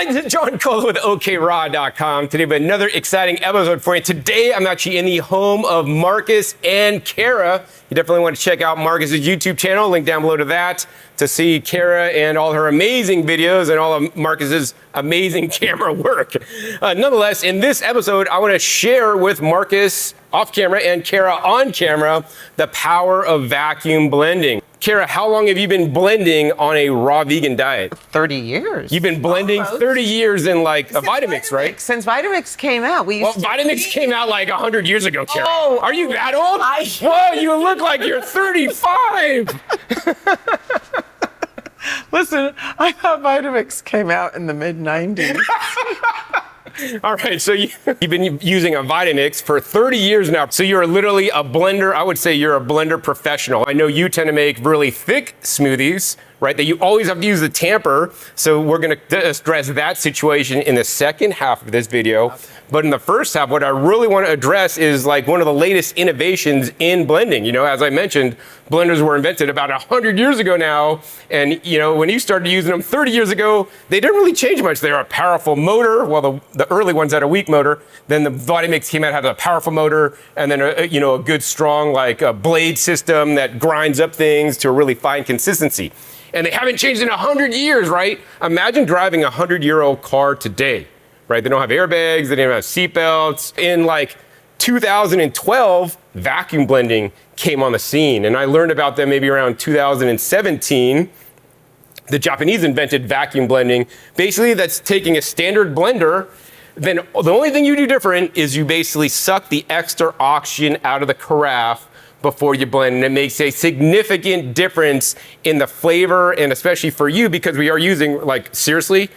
Hi, this is John Cole with OKRaw.com. Today we have another exciting episode for you. Today I'm actually in the home of Markus and Cara. You definitely want to check out Markus's YouTube channel, link down below to that, to see Cara and all her amazing videos and all of Markus's amazing camera work. Nonetheless, in this episode, I want to share with Markus off camera and Cara on camera the power of vacuum blending. Cara, how long have you been blending on a raw vegan diet? 30 years. You've been blending Almost. 30 years in like a Vitamix, right? Since Vitamix came out. Vitamix came out like 100 years ago, Cara. Oh, are you that old? Whoa, you look like you're 35. Listen, I thought Vitamix came out in the mid-90s. All right, so you've been using a Vitamix for 30 years now. So you're literally a blender. I would say you're a blender professional. I know you tend to make really thick smoothies, right? That you always have to use the tamper. So we're going to address that situation in the second half of this video. But in the first half, what I really want to address is like one of the latest innovations in blending. You know, as I mentioned, blenders were invented about 100 years ago now. And, you know, when you started using them 30 years ago, they didn't really change much. They're a powerful motor. Well, the early ones had a weak motor. Then the Vitamix came out, had a powerful motor. And then, a good, strong, like a blade system that grinds up things to a really fine consistency. And they haven't changed in 100 years, right? Imagine driving a 100-year-old car today. Right? They don't have airbags, they don't have seatbelts. In like 2012, vacuum blending came on the scene. And I learned about them maybe around 2017. The Japanese invented vacuum blending. Basically, that's taking a standard blender. Then the only thing you do different is you basically suck the extra oxygen out of the carafe before you blend, and it makes a significant difference in the flavor, and especially for you, because we are using, like, seriously,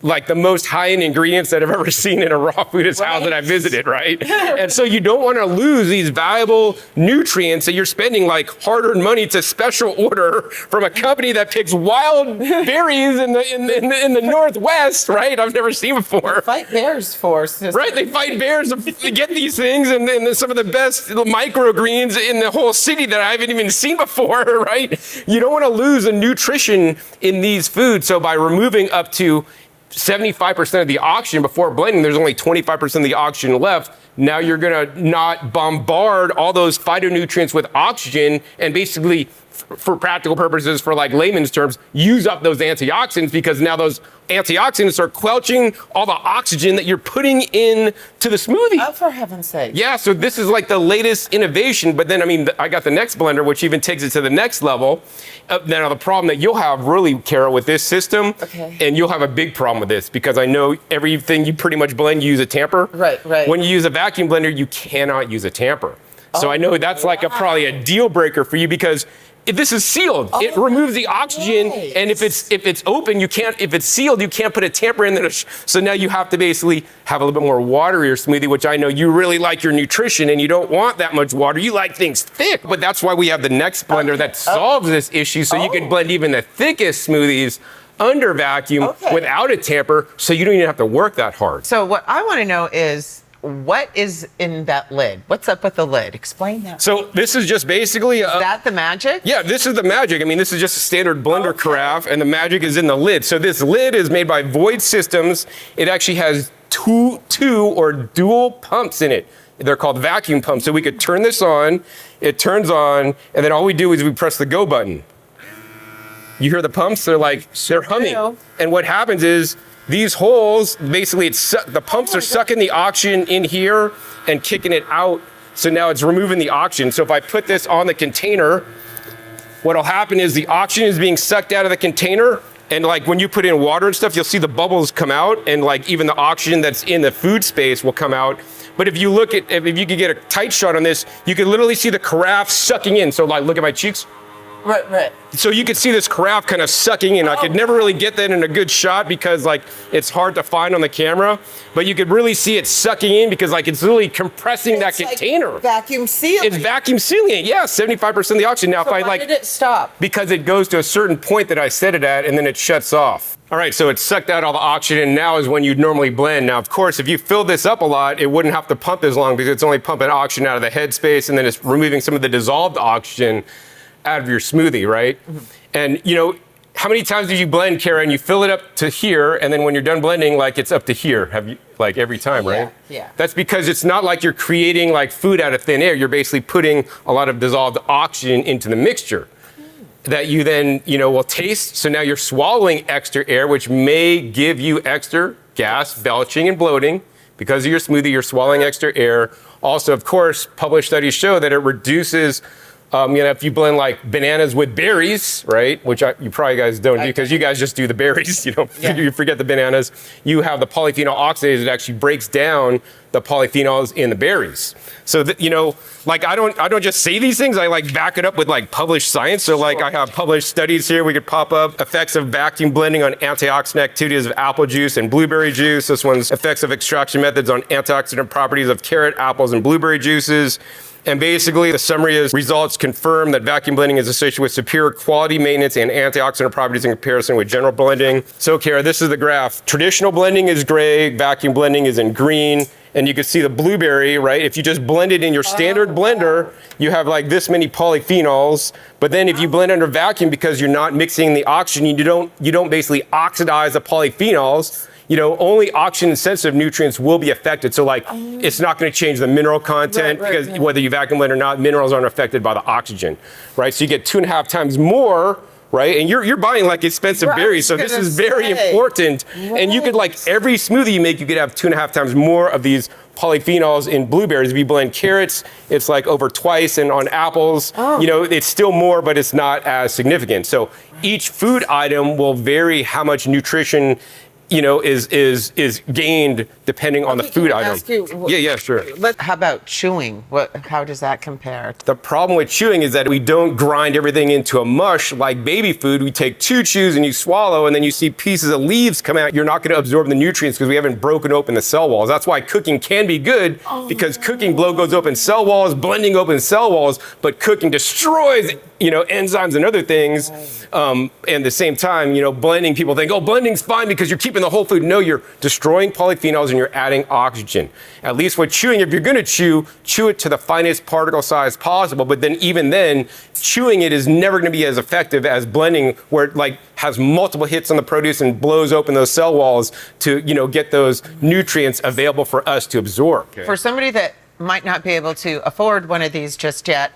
like the most high-end ingredients that I've ever seen in a raw food house that I visited, right? And so you don't want to lose these valuable nutrients that you're spending like hard-earned money to special order from a company that picks wild berries in the Northwest, right? I've never seen before. Fight bears for us. Right, they fight bears to get these things, and then some of the best microgreens in the whole city that I haven't even seen before, right? You don't want to lose the nutrition in these foods, so by removing up to 75% of the oxygen before blending, there's only 25% of the oxygen left. Now you're gonna not bombard all those phytonutrients with oxygen and basically, for practical purposes, for like layman's terms, use up those antioxidants, because now those antioxidants are quelching all the oxygen that you're putting in to the smoothie. Oh, for heaven's sake. Yeah, so this is like the latest innovation, but then, I mean, I got the next blender, which even takes it to the next level. Now, the problem that you'll have really, Cara, with this system, and you'll have a big problem with this, because I know everything you pretty much blend, you use a tamper. Right. When you use a vacuum blender, you cannot use a tamper. So I know that's like probably a deal breaker for you, because if this is sealed, it removes the oxygen, and if it's open, you can't. If it's sealed, you can't put a tamper in there. So now you have to basically have a little bit more water in your smoothie, which I know you really like your nutrition, and you don't want that much water. You like things thick, but that's why we have the next blender that solves this issue, so you can blend even the thickest smoothies under vacuum without a tamper, so you don't even have to work that hard. So what I want to know is, what is in that lid? What's up with the lid? Explain that. So this is just basically Is that the magic? Yeah, this is the magic. I mean, this is just a standard blender carafe, and the magic is in the lid. So this lid is made by Void Systems. It actually has two or dual pumps in it. They're called vacuum pumps. So we could turn this on, it turns on, and then all we do is we press the go button. You hear the pumps? They're humming. And what happens is, these holes, basically, the pumps are sucking the oxygen in here and kicking it out. So now it's removing the oxygen. So if I put this on the container, what'll happen is the oxygen is being sucked out of the container. And like when you put in water and stuff, you'll see the bubbles come out, and like even the oxygen that's in the food space will come out. But if you could get a tight shot on this, you can literally see the carafe sucking in. So like, look at my cheeks. Right. So you could see this carafe kind of sucking in. I could never really get that in a good shot, because like it's hard to find on the camera, but you could really see it sucking in, because like it's literally compressing that container. Vacuum sealing. It's vacuum sealing it. Yeah, 75% of the oxygen. Now, So why did it stop? Because it goes to a certain point that I set it at, and then it shuts off. All right, so it sucked out all the oxygen. Now is when you'd normally blend. Now, of course, if you fill this up a lot, it wouldn't have to pump as long, because it's only pumping oxygen out of the headspace, and then it's removing some of the dissolved oxygen out of your smoothie, right? And How many times do you blend, Cara, and you fill it up to here, and then when you're done blending, like it's up to here? Have you, like every time, right? Yeah. That's because it's not like you're creating like food out of thin air. You're basically putting a lot of dissolved oxygen into the mixture that you then, will taste. So now you're swallowing extra air, which may give you extra gas, belching, and bloating. Because of your smoothie, you're swallowing extra air. Also, of course, published studies show that it reduces, if you blend like bananas with berries, right? Which you probably guys don't do because you guys just do the berries. You forget the bananas. You have the polyphenol oxidase that actually breaks down the polyphenols in the berries. So that, I don't just say these things. I like back it up with like published science. So like I have published studies here. We could pop up effects of vacuum blending on antioxidant activities of apple juice and blueberry juice. This one's effects of extraction methods on antioxidant properties of carrot, apples, and blueberry juices. And basically, the summary is results confirm that vacuum blending is associated with superior quality maintenance and antioxidant properties in comparison with general blending. So, Cara, this is the graph. Traditional blending is gray, vacuum blending is in green. And you can see the blueberry, right? If you just blend it in your standard blender, you have like this many polyphenols. But then if you blend under vacuum, because you're not mixing the oxygen, you don't basically oxidize the polyphenols. Only oxygen-sensitive nutrients will be affected. So, it's not going to change the mineral content because whether you vacuum blend or not, minerals aren't affected by the oxygen, right? So you get 2.5 times more, right? And you're buying like expensive berries, so this is very important. Right. And you could every smoothie you make, you could have 2.5 times more of these polyphenols in blueberries. If you blend carrots, it's like over twice, and on apples, it's still more, but it's not as significant. So each food item will vary how much nutrition is gained depending on the food item. Yeah, sure. How about chewing? How does that compare? The problem with chewing is that we don't grind everything into a mush like baby food. We take 2 chews and you swallow, and then you see pieces of leaves come out. You're not going to absorb the nutrients because we haven't broken open the cell walls. That's why cooking can be good, because cooking goes open cell walls, blending open cell walls, but cooking destroys enzymes and other things. And at the same time, blending, people think, blending's fine because you're keeping the whole food. No, you're destroying polyphenols and you're adding oxygen. At least with chewing, if you're going to chew it to the finest particle size possible. But then even then, chewing it is never going to be as effective as blending, where it has multiple hits on the produce and blows open those cell walls to get those nutrients available for us to absorb. Okay. For somebody that might not be able to afford one of these just yet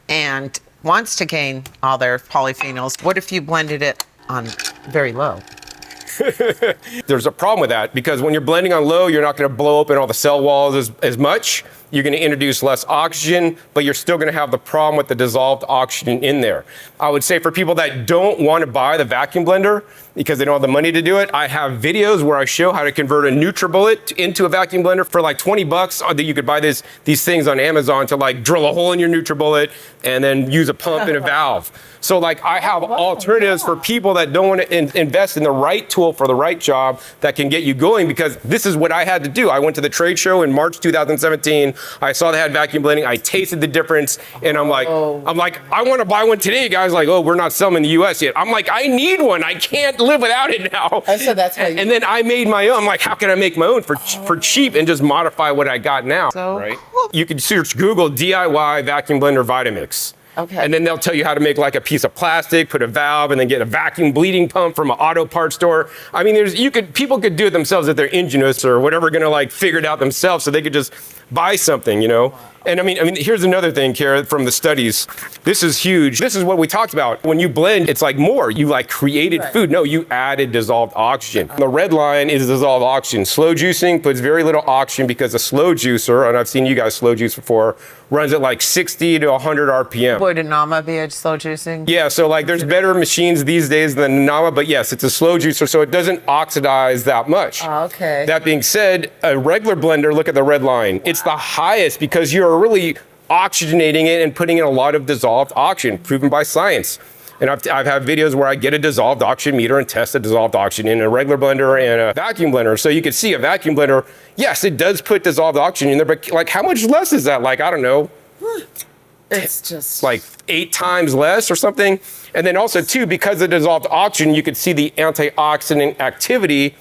and wants to gain all their polyphenols, what if you blended it on very low? There's a problem with that, because when you're blending on low, you're not going to blow open all the cell walls as much. You're going to introduce less oxygen, but you're still going to have the problem with the dissolved oxygen in there. I would say for people that don't want to buy the vacuum blender because they don't have the money to do it, I have videos where I show how to convert a NutriBullet into a vacuum blender for like $20. That you could buy these things on Amazon to drill a hole in your NutriBullet and then use a pump and a valve. So I have alternatives for people that don't want to invest in the right tool for the right job that can get you going, because this is what I had to do. I went to the trade show in March 2017. I saw they had vacuum blending. I tasted the difference, and I'm like, I want to buy one today. Guys we're not selling in the U.S. yet. I'm like, I need one. I can't live without it now. So that's how and then I made my own. I'm like, how can I make my own for cheap and just modify what I got now? Right? You can search Google DIY vacuum blender Vitamix. Okay. And then they'll tell you how to make a piece of plastic, put a valve, and then get a vacuum bleeding pump from an auto parts store. I mean, people could do it themselves if they're ingenious or whatever, gonna figure it out themselves, so they could just buy something, And I mean, here's another thing, Cara, from the studies. This is huge. This is what we talked about. When you blend, it's more. You created food. No, you added dissolved oxygen. The red line is dissolved oxygen. Slow juicing puts very little oxygen because a slow juicer, and I've seen you guys slow juice before, runs at 60 to 100 RPM. Would a Nama be a slow juicing? Yeah, so there's better machines these days than Nama, but yes, it's a slow juicer, so it doesn't oxidize that much. Okay. That being said, a regular blender, look at the red line. Wow. It's the highest because you're really oxygenating it and putting in a lot of dissolved oxygen, proven by science. And I've had videos where I get a dissolved oxygen meter and test the dissolved oxygen in a regular blender and a vacuum blender. So you can see a vacuum blender, yes, it does put dissolved oxygen in there, but how much less is that? I don't know. It's just 8 times less or something. And then also too, because of dissolved oxygen, you could see the antioxidant activity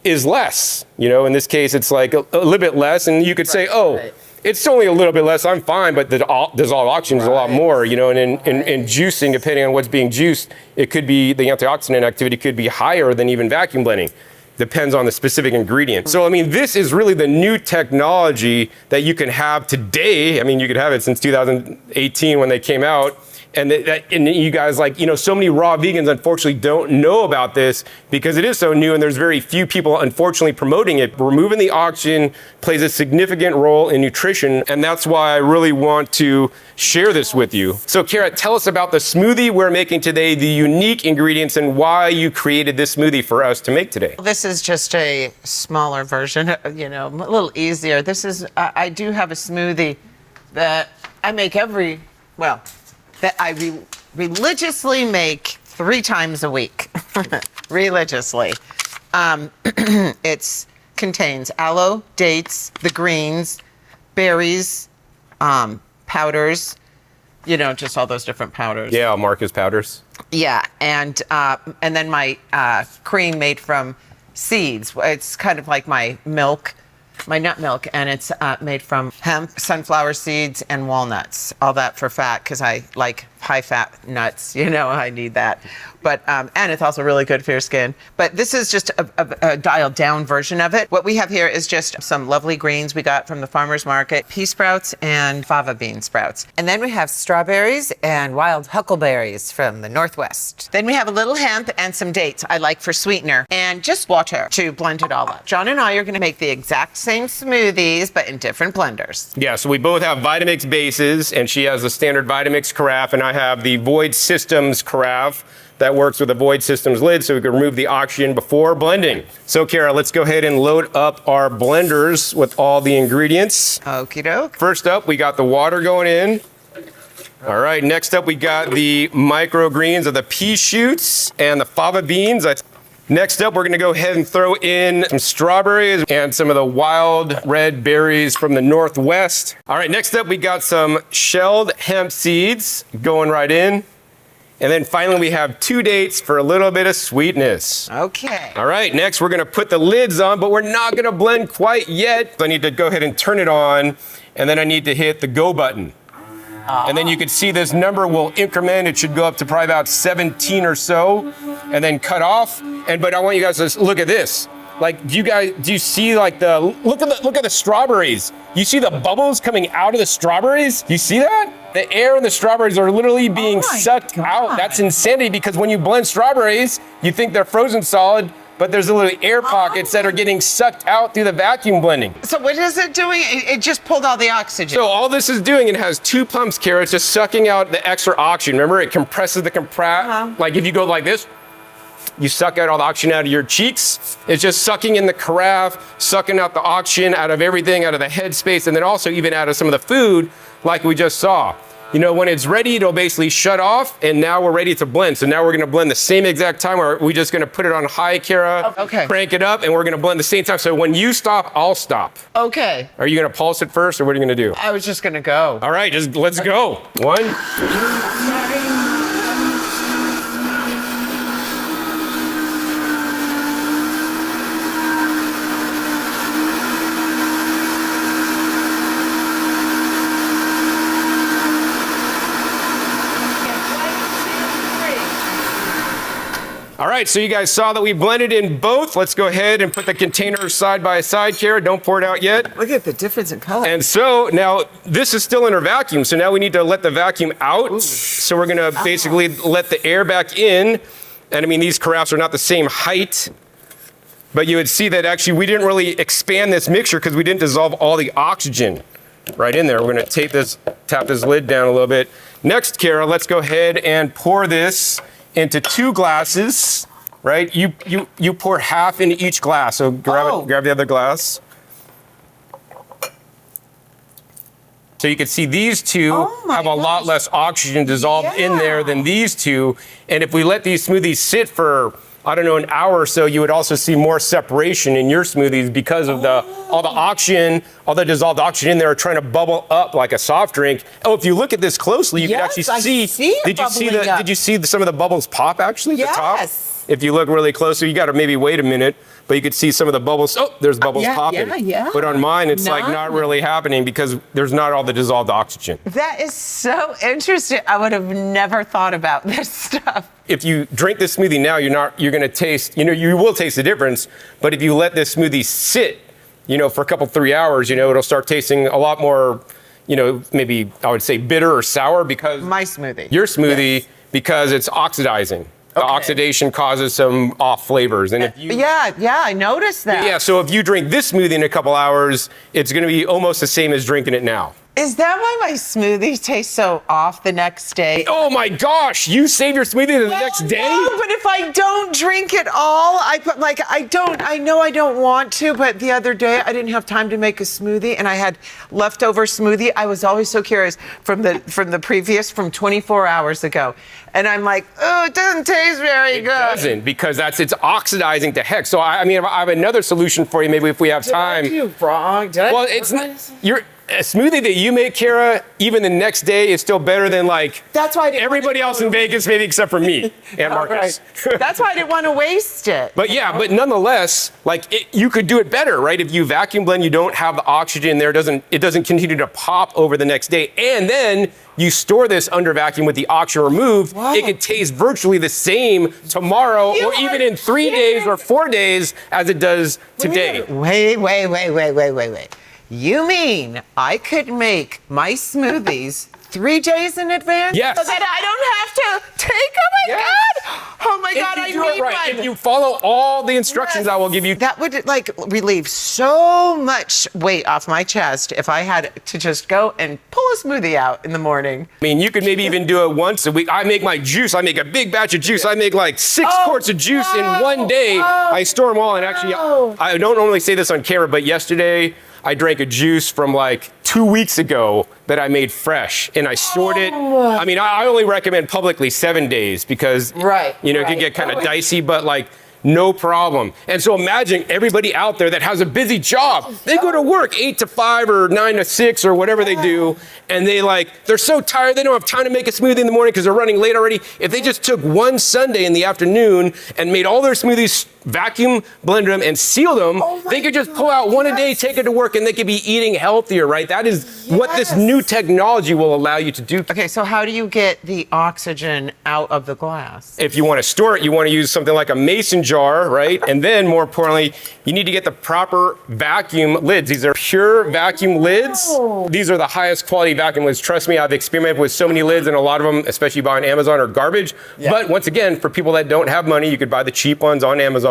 is less. In this case, it's a little bit less. And you could say, It's only a little bit less. I'm fine, but the dissolved oxygen is a lot more, you know, and in juicing, depending on what's being juiced, it could be, the antioxidant activity could be higher than even vacuum blending. Depends on the specific ingredient. So, I mean, this is really the new technology that you can have today. I mean, you could have it since 2018 when they came out. And and you guys, like, you know, so many raw vegans unfortunately don't know about this because it is so new and there's very few people unfortunately promoting it. Removing the oxygen plays a significant role in nutrition, and that's why I really want to share this with you. So Cara, tell us about the smoothie we're making today, the unique ingredients, and why you created this smoothie for us to make today. This is just a smaller version, you know, a little easier. This is, I do have a smoothie that I make that I religiously make 3 times a week, religiously. It contains aloe, dates, the greens, berries, powders, you know, just all those different powders. Yeah, Markus powders. Yeah, and then my cream made from seeds. It's kind of like my milk, my nut milk, and it's made from hemp, sunflower seeds, and walnuts. All that for fat, because I like high-fat nuts. You know, I need that. But and it's also really good for your skin. But this is just a dialed-down version of it. What we have here is just some lovely greens we got from the farmer's market, pea sprouts and fava bean sprouts. And then we have strawberries and wild huckleberries from the Northwest. Then we have a little hemp and some dates I like for sweetener, and just water to blend it all up. John and I are going to make the exact same smoothies, but in different blenders. Yeah, so we both have Vitamix bases, and she has the standard Vitamix carafe, and I have the Void Systems carafe that works with a Void Systems lid, so we can remove the oxygen before blending. So Cara, let's go ahead and load up our blenders with all the ingredients. Okie doke. First up, we got the water going in. All right, next up we got the microgreens of the pea shoots and the fava beans. Next up, we're gonna go ahead and throw in some strawberries and some of the wild red berries from the Northwest. All right, next up, we got some shelled hemp seeds going right in. And then finally, we have 2 dates for a little bit of sweetness. Okay. All right, next we're gonna put the lids on, but we're not gonna blend quite yet. So I need to go ahead and turn it on, and then I need to hit the go button. And then you can see this number will increment. It should go up to probably about 17 or so, and then cut off. But I want you guys to look at this. Like, do you see like look at the strawberries? You see the bubbles coming out of the strawberries? You see that? The air in the strawberries are literally being sucked out. That's insanity, because when you blend strawberries, you think they're frozen solid, but there's little air pockets that are getting sucked out through the vacuum blending. So what is it doing? It just pulled all the oxygen. So all this is doing, it has 2 pumps, Cara. It's just sucking out the extra oxygen. Remember, it compresses the like if you go like this, you suck out all the oxygen out of your cheeks. It's just sucking in the carafe, sucking out the oxygen out of everything, out of the headspace, and then also even out of some of the food like we just saw. You know, when it's ready, it'll basically shut off, and now we're ready to blend. So now we're gonna blend the same exact time, or we're just gonna put it on high, Cara, crank it up, and we're gonna blend the same time. So when you stop, I'll stop. Okay. Are you gonna pulse it first, or what are you gonna do? I was just gonna go. All right, just let's go. 1. All right, so you guys saw that we blended in both. Let's go ahead and put the containers side by side, Cara. Don't pour it out yet. Look at the difference in color. And so now this is still in our vacuum. So now we need to let the vacuum out. Ooh. So we're gonna basically let the air back in. And I mean, these carafes are not the same height, but you would see that actually we didn't really expand this mixture because we didn't dissolve all the oxygen right in there. We're gonna tap this lid down a little bit. Next, Cara, let's go ahead and pour this into 2 glasses, right? You pour half into each glass. So grab the other glass. So you can see these 2 have a lot less oxygen dissolved in there than these 2. And if we let these smoothies sit for, I don't know, an hour or so, you would also see more separation in your smoothies because of all the oxygen, all the dissolved oxygen in there are trying to bubble up like a soft drink. Oh, if you look at this closely, you can actually see. Did you see some of the bubbles pop actually at the top? If you look really closely, you got to maybe wait a minute, but you could see some of the bubbles. Oh, there's bubbles popping. Yeah. But on mine, it's like not really happening because there's not all the dissolved oxygen. That is so interesting. I would have never thought about this stuff. If you drink this smoothie now, you're going to taste, you will taste the difference. But if you let this smoothie sit, for a couple, 3 hours, it'll start tasting a lot more, maybe I would say bitter or sour because My smoothie. Your smoothie, because it's oxidizing. The oxidation causes some off flavors. And if you, yeah, I noticed that. Yeah, so if you drink this smoothie in a couple hours, it's going to be almost the same as drinking it now. Is that why my smoothie tastes so off the next day? Oh my gosh, you save your smoothie the next day? No, but if I don't drink it all, I know I don't want to, but the other day I didn't have time to make a smoothie and I had leftover smoothie. I was always so curious from 24 hours ago. And I'm like, oh, it doesn't taste very good. It doesn't, because it's oxidizing to heck. So I have another solution for you, maybe if we have time. Did I do wrong? Well, a smoothie that you make, Cara, even the next day is still better than that's why I didn't everybody else in Vegas, maybe except for me and Markus. Right. That's why I didn't want to waste it. But but nonetheless, you could do it better, right? If you vacuum blend, you don't have the oxygen there, it doesn't continue to pop over the next day, and then you store this under vacuum with the oxygen removed. Wow. It could taste virtually the same tomorrow or even in 3 days or 4 days as it does today. Wait. You mean I could make my smoothies 3 days in advance? Yes. So that I don't have to take them? Oh my God, I If you do need it right, one. if you follow all the instructions I will give you. That would relieve so much weight off my chest if I had to just go and pull a smoothie out in the morning. I mean, you could maybe even do it once a week. I make my juice. I make a big batch of juice. I make 6 quarts of juice in one day. I store them all. And actually, I don't normally say this on camera, but yesterday I drank a juice from 2 weeks ago that I made fresh, and I stored it. I mean, I only recommend publicly 7 days because it can get kind of dicey, but no problem. And so imagine everybody out there that has a busy job. They go to work 8 to 5 or 9 to 6 or whatever they do, and they're so tired they don't have time to make a smoothie in the morning because they're running late already. If they just took one Sunday in the afternoon and made all their smoothies, vacuum blended them and sealed them, they could just pull out one a day, take it to work, and they could be eating healthier, right? That is what this new technology will allow you to do. Okay, so how do you get the oxygen out of the glass? If you want to store it, you want to use something like a mason jar, right? And then more importantly, you need to get the proper vacuum lids. These are pure vacuum lids. These are the highest quality vacuum lids. Trust me, I've experimented with so many lids, and a lot of them, especially buying on Amazon, are garbage. But once again, for people that don't have money, you could buy the cheap ones on Amazon.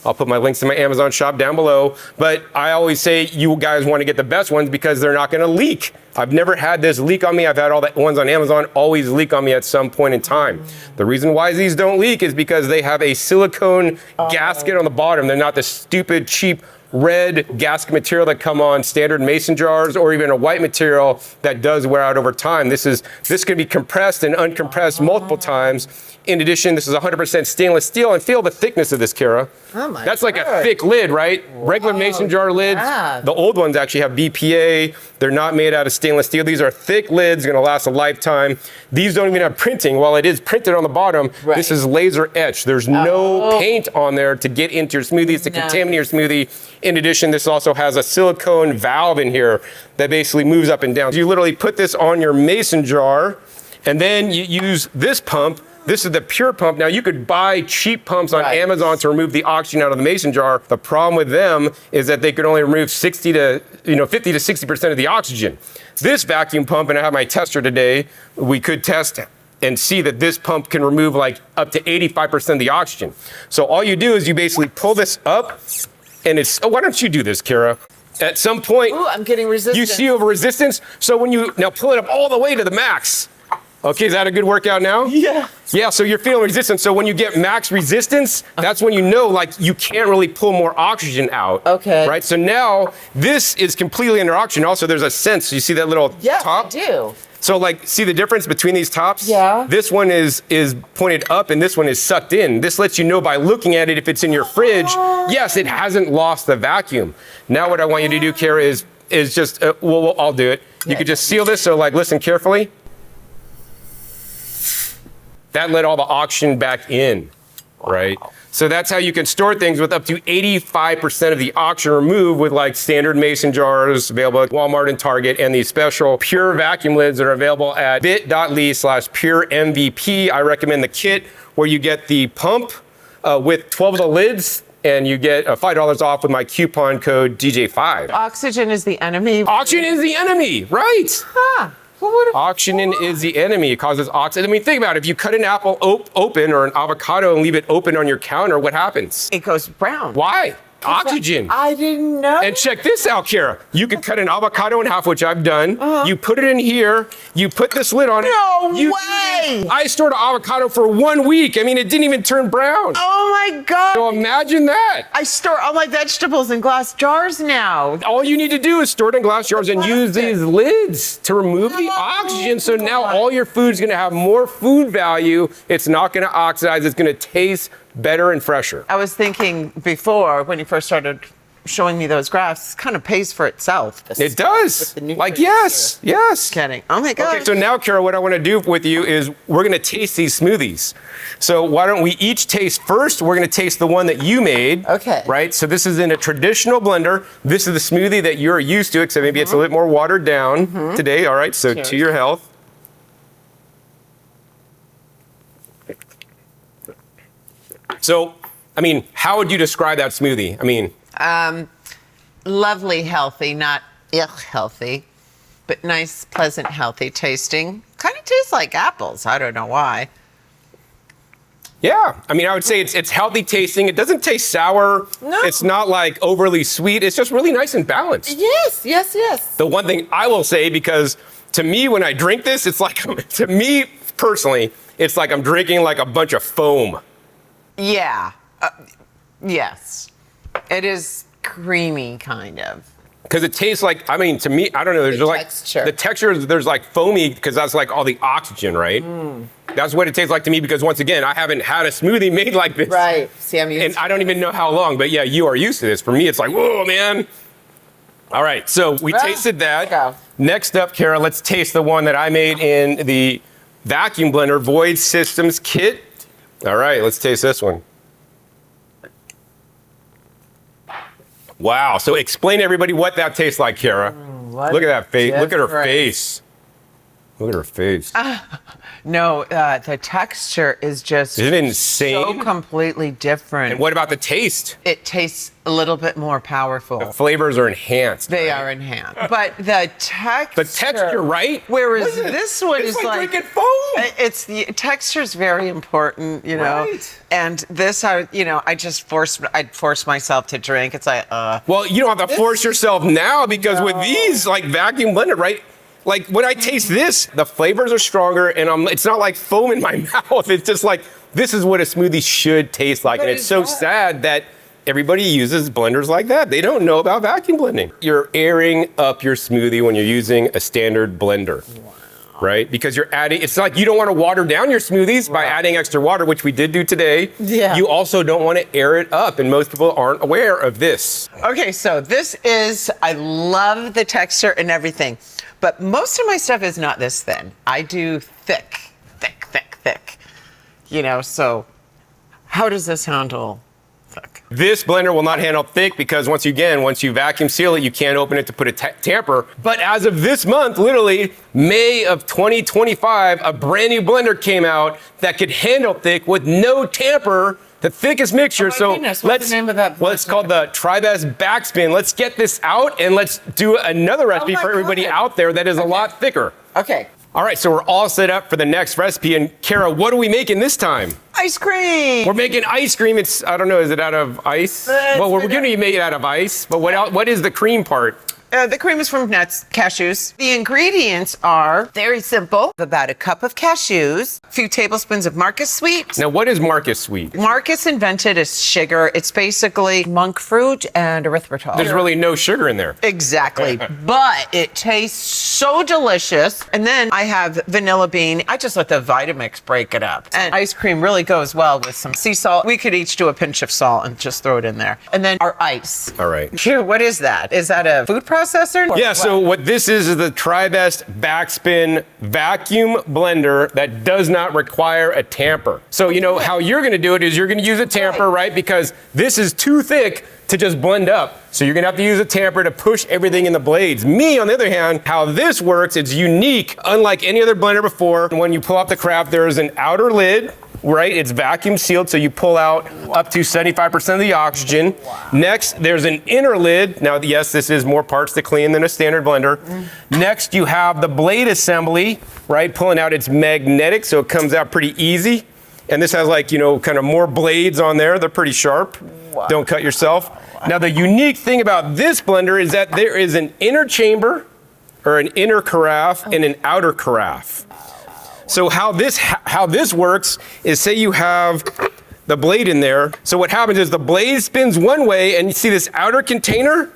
I'll put my links to my Amazon shop down below. But I always say you guys want to get the best ones because they're not going to leak. I've never had this leak on me. I've had all the ones on Amazon always leak on me at some point in time. The reason why these don't leak is because they have a silicone gasket on the bottom. They're not the stupid, cheap red gasket material that come on standard mason jars or even a white material that does wear out over time. This can be compressed and uncompressed multiple times. In addition, this is 100% stainless steel, and feel the thickness of this, Cara. Oh my That's like a thick lid, right? Regular mason jar lids, the old ones actually have BPA. They're not made out of stainless steel. These are thick lids, gonna last a lifetime. These don't even have printing. While it is printed on the bottom, this is laser etched. There's no paint on there to get into your smoothies, to contaminate your smoothie. In addition, this also has a silicone valve in here that basically moves up and down. You literally put this on your mason jar, and then you use this pump. This is the pure pump. Now, you could buy cheap pumps on Amazon to remove the oxygen out of the mason jar. The problem with them is that they could only remove 50 to 60% of the oxygen. This vacuum pump, and I have my tester today, we could test and see that this pump can remove up to 85% of the oxygen. So all you do is you basically pull this up, and why don't you do this, Cara? At some point, I'm getting resistance. You see over resistance. So when you now pull it up all the way to the max. Okay, is that a good workout now? Yeah. Yeah, so you're feeling resistance. So when you get max resistance, that's when you know you can't really pull more oxygen out. Okay. Right, so now this is completely under oxygen. Also, there's a sense. You see that little top? I do. So see the difference between these tops? Yeah. This one is pointed up and this one is sucked in. This lets you know by looking at it if it's in your fridge, yes, it hasn't lost the vacuum. Now what I want you to do, Cara, is just, I'll do it. You could just seal this, so listen carefully. That let all the oxygen back in, right? So that's how you can store things with up to 85% of the oxygen removed with like standard mason jars available at Walmart and Target, and these special pure vacuum lids that are available at bit.ly/puremvp. I recommend the kit where you get the pump with 12 of the lids, and you get $5 off with my coupon code DJ5. Oxygen is the enemy. Oxygen is the enemy, right? Huh. Who would have Oxygen is the enemy. It causes oxidation. I mean, think about it. If you cut an apple open or an avocado and leave it open on your counter, what happens? It goes brown. Why? Oxygen. I didn't know. And check this out, Cara. You can cut an avocado in half, which I've done. You put it in here. You put this lid on it. No way! I stored an avocado for 1 week. I mean, it didn't even turn brown. Oh my God. So imagine that. I store all my vegetables in glass jars now. All you need to do is store it in glass jars and use these lids to remove the oxygen. So now all your food's gonna have more food value. It's not gonna oxidize. It's gonna taste better and fresher. I was thinking before, when you first started showing me those graphs, it kind of pays for itself. It does. Like, yes. Kidding. Oh my God. Okay, so now, Cara, what I want to do with you is we're going to taste these smoothies. So why don't we each taste first? We're going to taste the one that you made. Okay. Right? So this is in a traditional blender. This is the smoothie that you're used to, except maybe it's a little bit more watered down today. All right, so to your health. So, I mean, how would you describe that smoothie? I mean, lovely, healthy, not healthy, but nice, pleasant, healthy tasting. Kind of tastes like apples. I don't know why. yeah. I mean, I would say it's healthy tasting. It doesn't taste sour. No. It's not like overly sweet. It's just really nice and balanced. Yes. The one thing I will say, because to me, when I drink this, it's like, to me personally, it's like I'm drinking like a bunch of foam. Yeah. Yes. It is creamy, kind of. Because it tastes like, I mean, to me, I don't know, there's like, texture. the texture, there's like foamy, because that's like all the oxygen, right? That's what it tastes like to me, because once again, I haven't had a smoothie made like this. Right. See, I'm used And to I don't even know how long, but yeah, you are used to this. For me, it's like, whoa, man. All right, so we tasted that. Go. Next up, Cara, let's taste the one that I made in the vacuum blender Void Systems kit. All right, let's taste this one. Wow, so explain to everybody what that tastes like, Cara. Look at that face. Look at her face. Look at her face. No, the texture is just Isn't it insane? so completely different. And what about the taste? It tastes a little bit more powerful. The flavors are enhanced. They are enhanced. But the texture. The texture, right? Whereas this one It's is like drinking foam. It's the texture is very important, you know. Right. And this, I'd force myself to drink. It's like, Well, you don't have to force yourself now, because with these, like vacuum blender, right? Like when I taste this, the flavors are stronger, and it's not like foam in my mouth. It's just like, this is what a smoothie should taste like. But And it's so sad that everybody uses blenders like that. They don't know about vacuum blending. You're airing up your smoothie when you're using a standard blender. Wow. Right? Because you're adding, it's like you don't want to water down your smoothies by adding extra water, which we did do today. Yeah. You also don't want to air it up, and most people aren't aware of this. okay, so this is, I love the texture and everything, but most of my stuff is not this thin. I do thick. You know, so how does this handle thick? This blender will not handle thick, because once you vacuum seal it, you can't open it to put a tamper. But as of this month, literally May of 2025, a brand new blender came out that could handle thick with no tamper, the thickest mixture. Oh my goodness, what's the name of that Well, it's called the Tribest Backspin. Let's get this out and let's do another recipe for everybody out there that is a lot thicker. Okay. All right, so we're all set up for the next recipe. And Cara, what are we making this time? Ice cream. We're making ice cream. It's, I don't know, is it out of ice? Well, we're going to make it out of ice, but what is the cream part? The cream is from nuts, cashews. The ingredients are very simple. About a cup of cashews, a few tablespoons of Markus sweet. Now, what is Markus sweet? Markus invented a sugar. It's basically monk fruit and erythritol. There's really no sugar in there. Exactly. But it tastes so delicious. And then I have vanilla bean. I just let the Vitamix break it up. And ice cream really goes well with some sea salt. We could each do a pinch of salt and just throw it in there. And then our ice. All right. What is that? Is that a food product? processor? Yeah, so what this is the TriBest Backspin vacuum blender that does not require a tamper. So you know how you're gonna do it is you're gonna use a tamper, right? Because this is too thick to just blend up. So you're gonna have to use a tamper to push everything in the blades. Me, on the other hand, how this works, it's unique, unlike any other blender before. When you pull out the craft, there is an outer lid, right? It's vacuum sealed, so you pull out up to 75% of the oxygen. Next, there's an inner lid. Now, yes, this is more parts to clean than a standard blender. Next, you have the blade assembly, right? Pulling out, it's magnetic, so it comes out pretty easy. And this has like, you know, kind of more blades on there. They're pretty sharp. Don't cut yourself. Now, the unique thing about this blender is that there is an inner chamber, or an inner carafe, and an outer carafe. So how this works is, say you have the blade in there. So what happens is the blade spins one way, and you see this outer container?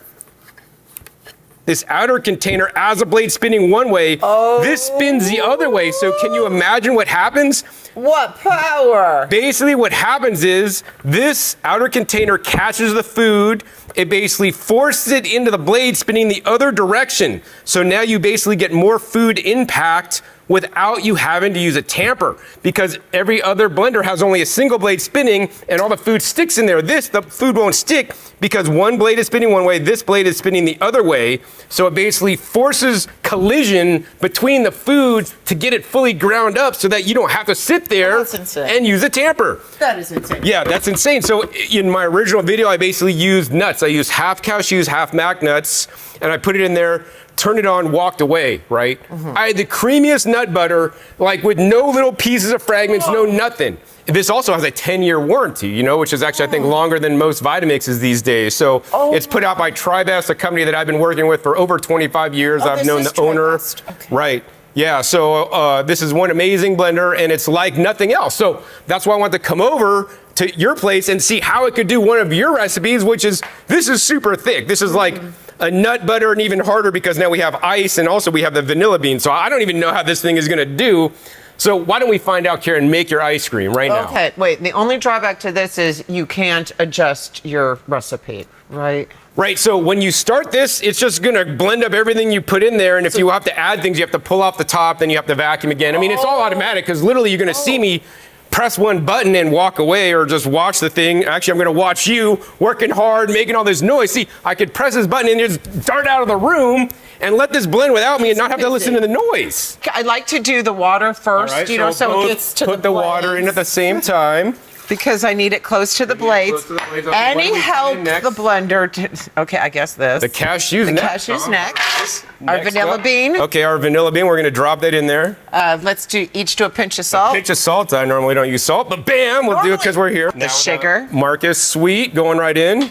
This outer container, as a blade spinning one way, this spins the other way. So can you imagine what happens? What power? Basically what happens is this outer container catches the food. It basically forces it into the blade spinning the other direction. So now you basically get more food impact without you having to use a tamper, because every other blender has only a single blade spinning and all the food sticks in there. The food won't stick because one blade is spinning one way, this blade is spinning the other way. So it basically forces collision between the food to get it fully ground up so that you don't have to sit there and use a tamper. That is insane. Yeah, that's insane. So in my original video, I basically used nuts. I used half cashews, half mac nuts, and I put it in there, turned it on, walked away, right? I had the creamiest nut butter, like with no little pieces of fragments, no nothing. This also has a 10-year warranty, you know, which is actually, I think, longer than most Vitamixes these days. So it's put out by TriBest, a company that I've been working with for over 25 years. I've known the owner. Okay. Right. Yeah, so this is one amazing blender, and it's like nothing else. So that's why I wanted to come over to your place and see how it could do one of your recipes, which is, this is super thick. This is like a nut butter, and even harder because now we have ice, and also we have the vanilla bean. So I don't even know how this thing is gonna do. So why don't we find out, Karen, make your ice cream right now. Okay, wait, the only drawback to this is you can't adjust your recipe, right? Right, so when you start this, it's just gonna blend up everything you put in there, and if you have to add things, you have to pull off the top, then you have to vacuum again. I mean, it's all automatic, because literally you're gonna see me press one button and walk away, or just watch the thing. Actually, I'm gonna watch you working hard, making all this noise. See, I could press this button and just dart out of the room and let this blend without me and not have to listen to the noise. I like to do the water first, All right, you know, so it gets to put the water in at the same time. because I need it close to the blades. Okay, Any what do we help put in next? the blender to, okay, I guess this. The cashews next. Cashews next. Our Next vanilla up. bean. Okay, our vanilla bean, we're gonna drop that in there. Let's each do a pinch of salt. Pinch of salt, I normally don't use salt, but bam, we'll do it because we're here. The sugar. Markus, sweet, going right in.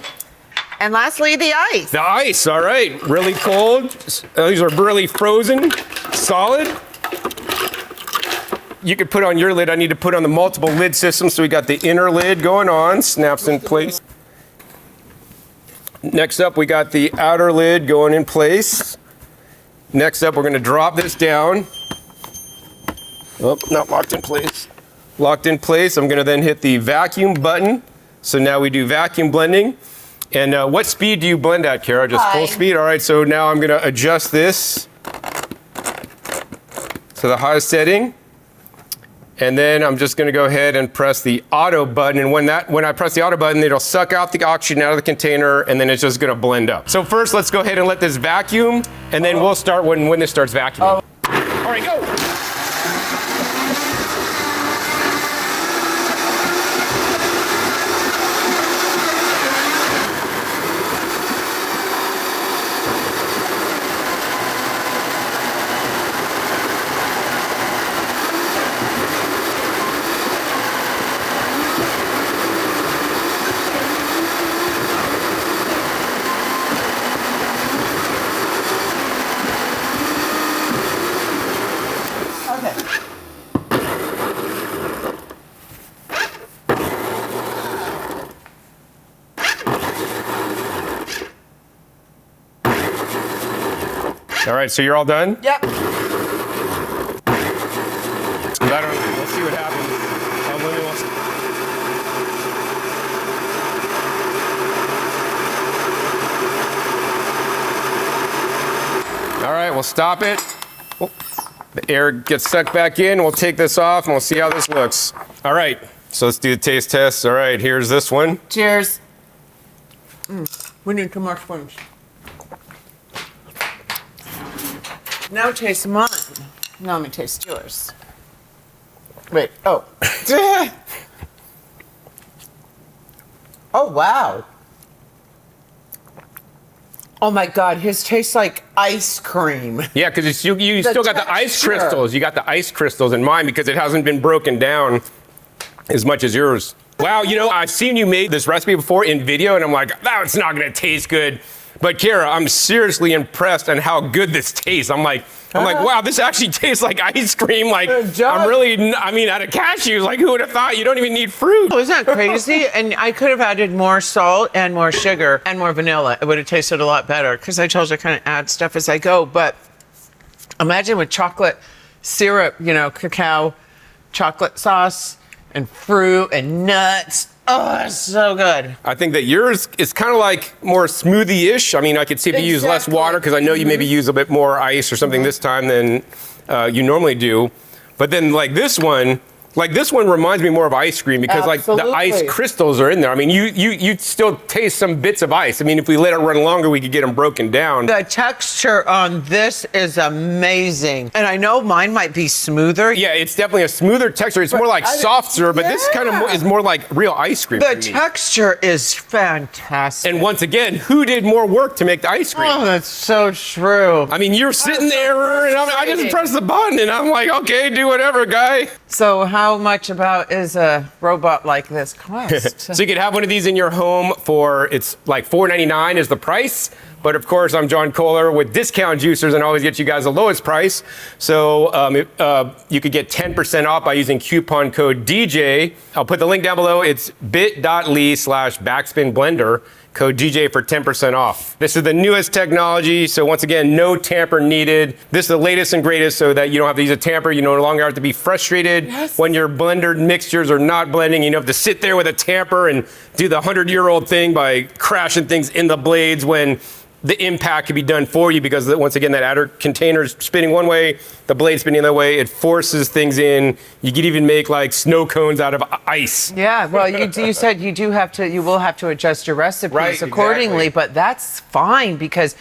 And lastly, the ice. The ice, all right, really cold. These are really frozen, solid. You could put on your lid. I need to put on the multiple lid system, so we got the inner lid going on, snaps in place. Next up, we got the outer lid going in place. Next up, we're gonna drop this down. Oh, not locked in place. Locked in place. I'm gonna then hit the vacuum button. So now we do vacuum blending. And what speed do you blend at, Cara? Just full speed? All right, so now I'm gonna adjust this to the highest setting. And then I'm just gonna go ahead and press the auto button. And when I press the auto button, it'll suck out the oxygen out of the container, and then it's just gonna blend up. So first, let's go ahead and let this vacuum, and then we'll start when this starts vacuuming. All right, go. All right, so you're all done? Yep. Let's see what happens. I'll stop it. Oh, the air gets sucked back in. We'll take this off and we'll see how this looks. All right, so let's do the taste test. All right, here's this one. Cheers. We need 2 more spoons. Now taste mine. Now let me taste yours. Wait, oh. Oh, wow. Oh my God, his tastes like ice cream. Yeah, because you still got the ice texture. crystals. You got the ice crystals in mine because it hasn't been broken down as much as yours. Wow, you know, I've seen you make this recipe before in video, and I'm like, it's not gonna taste good. But Cara, I'm seriously impressed on how good this tastes. I'm like, wow, this actually tastes like ice cream. Like, I'm really, out of cashews. Like, who would have thought? You don't even need fruit. Oh, isn't that crazy? And I could have added more salt and more sugar and more vanilla. It would have tasted a lot better because I told you I kind of add stuff as I go. But imagine with chocolate syrup, you know, cacao, chocolate sauce, and fruit and nuts. Oh, it's so good. I think that yours is kind of like more smoothie-ish. I mean, I could see if you use less water because I know you maybe use a bit more ice or something this time than you normally do. But then like this one reminds me more of ice cream because like the ice crystals are in there. I mean, you still taste some bits of ice. I mean, if we let it run longer, we could get them broken down. The texture on this is amazing. And I know mine might be smoother. Yeah, it's definitely a smoother texture. It's more like soft serve, but this kind of is more like real ice cream. The texture is fantastic. And once again, who did more work to make the ice cream? Oh, that's so true. I mean, you're sitting there and I just press the button and I'm like, okay, do whatever, guy. So how much about is a robot like this cost? So you could have one of these in your home for, it's like $4.99 is the price. But of course, I'm John Kohler with Discount Juicers and always get you guys the lowest price. So you could get 10% off by using coupon code DJ. I'll put the link down below. It's bit.ly/backspinblender. Code DJ for 10% off. This is the newest technology, so once again, no tamper needed. This is the latest and greatest so that you don't have to use a tamper. You no longer have to be frustrated when your blended mixtures are not blending. You don't have to sit there with a tamper and do the 100-year-old thing by crashing things in the blades when the impact can be done for you because once again, that outer container is spinning one way, the blade spinning the other way, it forces things in. You could even make like snow cones out of ice. Yeah, well, you said you will have to adjust your recipes accordingly, but that's fine because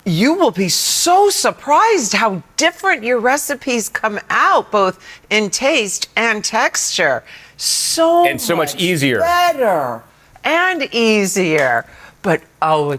you will be so surprised how different your recipes come out, both in taste and texture. So much easier. Better and easier. But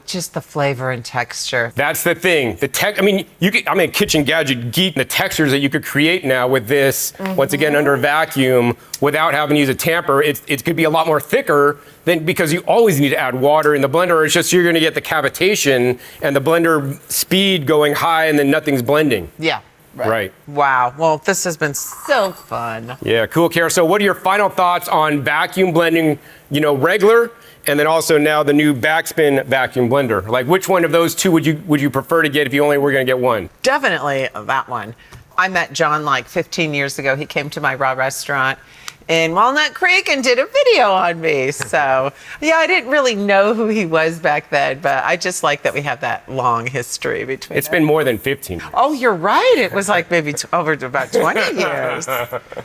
just the flavor and texture. That's the thing. I'm a kitchen gadget geek. The textures that you could create now with this, once again under vacuum, without having to use a tamper, it could be a lot more thicker than because you always need to add water in the blender. Or it's just you're going to get the cavitation and the blender speed going high, and then nothing's blending. Yeah. Right. Wow. Well, this has been so fun. Yeah. Cool, Cara. So, what are your final thoughts on vacuum blending? Regular. And then also now the new Backspin vacuum blender. Like, which one of those two would you prefer to get if you only were going to get one? Definitely that one. I met John like 15 years ago. He came to my raw restaurant in Walnut Creek and did a video on me. So, yeah, I didn't really know who he was back then, but I just like that we have that long history between us. It's been more than 15 years. Oh, you're right. It was like maybe over about 20 years.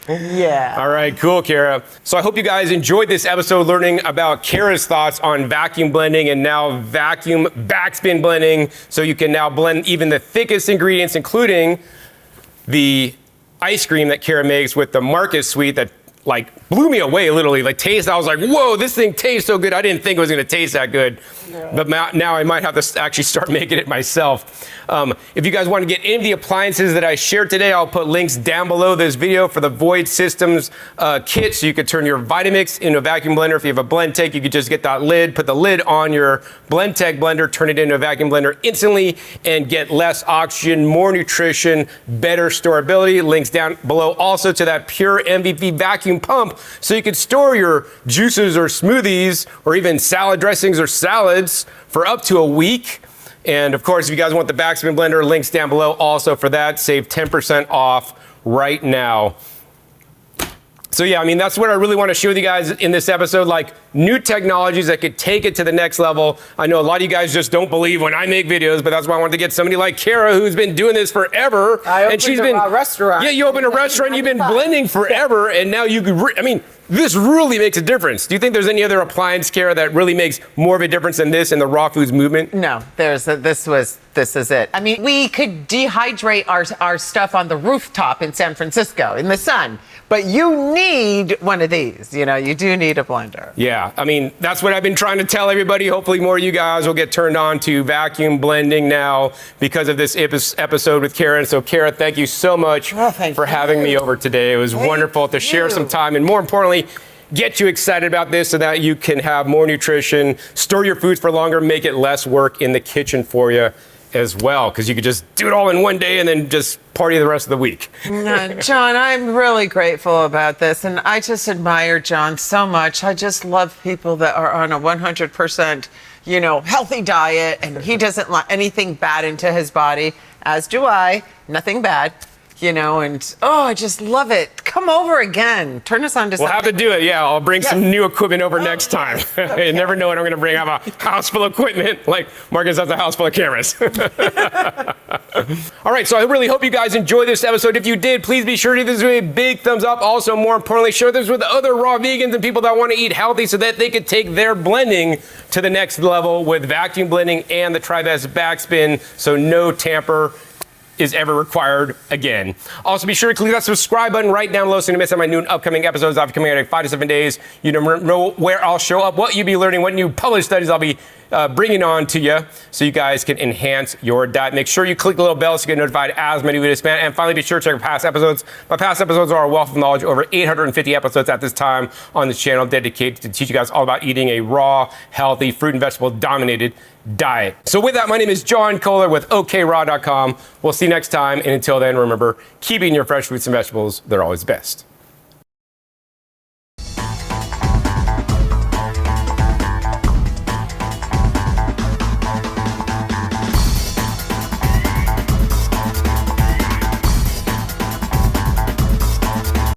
Yeah. All right, cool, Cara. So I hope you guys enjoyed this episode learning about Cara's thoughts on vacuum blending and now vacuum backspin blending. So you can now blend even the thickest ingredients, including the ice cream that Cara makes with the Markus suite that like blew me away literally. Like taste, I was like, whoa, this thing tastes so good. I didn't think it was gonna taste that good. Yeah. But now I might have to actually start making it myself. If you guys want to get any of the appliances that I shared today, I'll put links down below this video for the Void Systems kit, so you could turn your Vitamix into a vacuum blender. If you have a Blendtec, you could just get that lid, put the lid on your Blendtec blender, turn it into a vacuum blender instantly, and get less oxygen, more nutrition, better storability. Links down below also to that pure MVP vacuum pump, so you could store your juices or smoothies or even salad dressings or salads for up to a week. And of course, if you guys want the Backspin blender, links down below also for that. Save 10% off right now. So yeah, I mean, that's what I really want to share with you guys in this episode, like new technologies that could take it to the next level. I know a lot of you guys just don't believe when I make videos, but that's why I wanted to get somebody like Cara, who's been doing this forever. And she's been a restaurant. Yeah, you opened a restaurant, you've been blending forever, and now you could, I mean, this really makes a difference. Do you think there's any other appliance, Cara, that really makes more of a difference than this in the raw foods movement? No, this is it. I mean, we could dehydrate our stuff on the rooftop in San Francisco in the sun, but you need one of these. You know, you do need a blender. Yeah, I mean, that's what I've been trying to tell everybody. Hopefully more of you guys will get turned on to vacuum blending now because of this episode with Cara. And so, Cara, thank you so much for having me over today. It was wonderful to share some time, and more importantly, get you excited about this so that you can have more nutrition, store your foods for longer, make it less work in the kitchen for you as well, because you could just do it all in one day and then just party the rest of the week. John, I'm really grateful about this, and I just admire John so much. I just love people that are on a 100%, healthy diet, and he doesn't let anything bad into his body, as do I. Nothing bad. I just love it. Come over again. Turn us on to something. We'll have to do it. Yeah, I'll bring some new equipment over next time. Okay. You never know what I'm going to bring. I have a house full of equipment, like Markus has a house full of cameras. All right, so I really hope you guys enjoyed this episode. If you did, please be sure to give this a big thumbs up. Also, more importantly, share this with other raw vegans and people that want to eat healthy so that they could take their blending to the next level with vacuum blending and the TriBest Backspin, so no tamper is ever required again. Also, be sure to click that subscribe button right down below so you don't miss out on my new and upcoming episodes. I'll be coming out in 5 to 7 days. You know where I'll show up, what you'll be learning, what new published studies I'll be bringing on to you so you guys can enhance your diet. Make sure you click the little bell so you get notified as many videos span. And finally, be sure to check out past episodes. My past episodes are a wealth of knowledge, over 850 episodes at this time on this channel dedicated to teach you guys all about eating a raw, healthy, fruit and vegetable dominated diet. So with that, my name is John Kohler with OKRaw.com. We'll see you next time. And until then, remember, keep eating your fresh fruits and vegetables. They're always best.